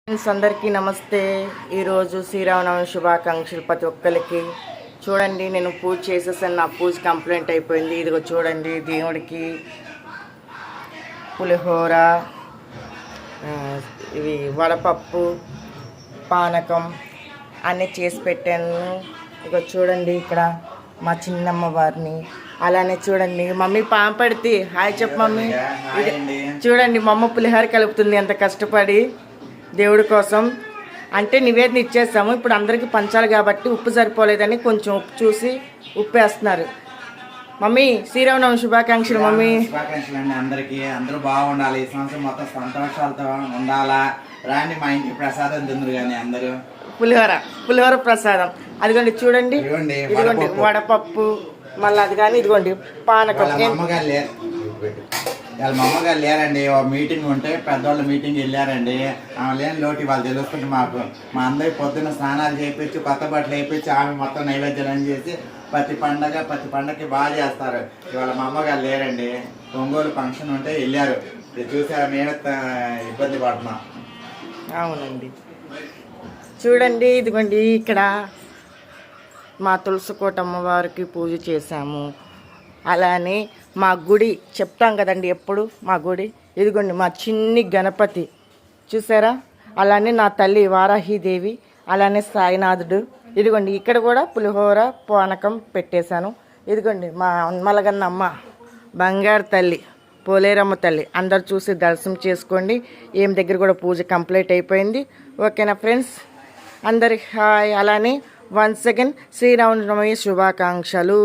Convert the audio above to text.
Friends అందరికీ నమస్తే. ఈరోజు శ్రీరామనవమి శుభాకాంక్షలు ప్రతి ఒక్కరికి. చూడండి, నేను పూజ చేసేసాను. నా పూజ కంప్లీట్ అయిపోయింది. ఇదిగో చూడండి, దేవుడికి పులిహోర, ఇవి వడపప్పు, పానకం అన్నీ చేసి పెట్టాను. ఇదిగో చూడండి, ఇక్కడ మా చిన్నమ్మ వారిని. అలానే చూడండి, మమ్మీ పాంపడితే హాయ్ చెప్పు మమ్మీ. చూడండి, మా అమ్మ పులిహోర కలుపుతుంది ఎంత కష్టపడి దేవుడి కోసం. అంటే నివేదన ఇచ్చేసాము, ఇప్పుడు అందరికీ పంచాలి కాబట్టి ఉప్పు సరిపోలేదని కొంచెం ఉప్పు చూసి ఉప్పు వేస్తున్నారు. మమ్మీ శ్రీరామనవమి శుభాకాంక్షలు మమ్మీ. శుభాకాంక్షలు అండి అందరికీ. అందరూ బాగుండాలి, ఈ సంవత్సరం మొత్తం సంతోషాలతో ఉండాలా. రాండి మా ఇంటికి ప్రసాదం తిందురు కానీ అందరూ. పులిహోర ప్రసాదం. అదిగోండి చూడండి, ఇదిగోండి వడపప్పు, మళ్ళీ అది కానీ ఇదిగోండి పానకం. వాళ్ళ మా అమ్మగారు లేరండి, మీటింగ్ ఉంటే పెద్దవాళ్ళ మీటింగ్ వెళ్ళారండి. ఆమె లేని లోటు వాళ్ళు తెలుస్తుంది మాకు. మా అందరి పొద్దున్న స్నానాలు చేయించి కొత్త బట్టలు వేయించి ఆమె మొత్తం నైవేద్యాలు చేసి ప్రతి పండగకి బాగా చేస్తారు. ఇవాళ మా అమ్మగారు లేరండి, ఒంగోలు ఫంక్షన్ ఉంటే వెళ్ళారు. చూసారా, మేమే ఇబ్బంది పడుతున్నాం. అవునండి, చూడండి ఇదిగోండి ఇక్కడ మా తులసికోట అమ్మవారికి పూజ చేశాము. అలానే మా గుడి చెప్తాం కదండి ఎప్పుడు, మా గుడి ఇదిగోండి మా చిన్ని గణపతి చూసారా. అలానే నా తల్లి వారాహిదేవి, అలానే సాయినాథుడు. ఇదిగోండి ఇక్కడ కూడా పులిహోర పానకం పెట్టేశాను. ఇదిగోండి మా అమ్మలగన్న అమ్మ బంగారు తల్లి పోలేరమ్మ తల్లి. అందరు చూసి దర్శనం చేసుకోండి. ఏం దగ్గర కూడా పూజ కంప్లీట్ అయిపోయింది. ఓకేనా ఫ్రెండ్స్, అందరికి హాయ్. అలానే వన్స్ అగైన్ శ్రీరామనవమి శుభాకాంక్షలు.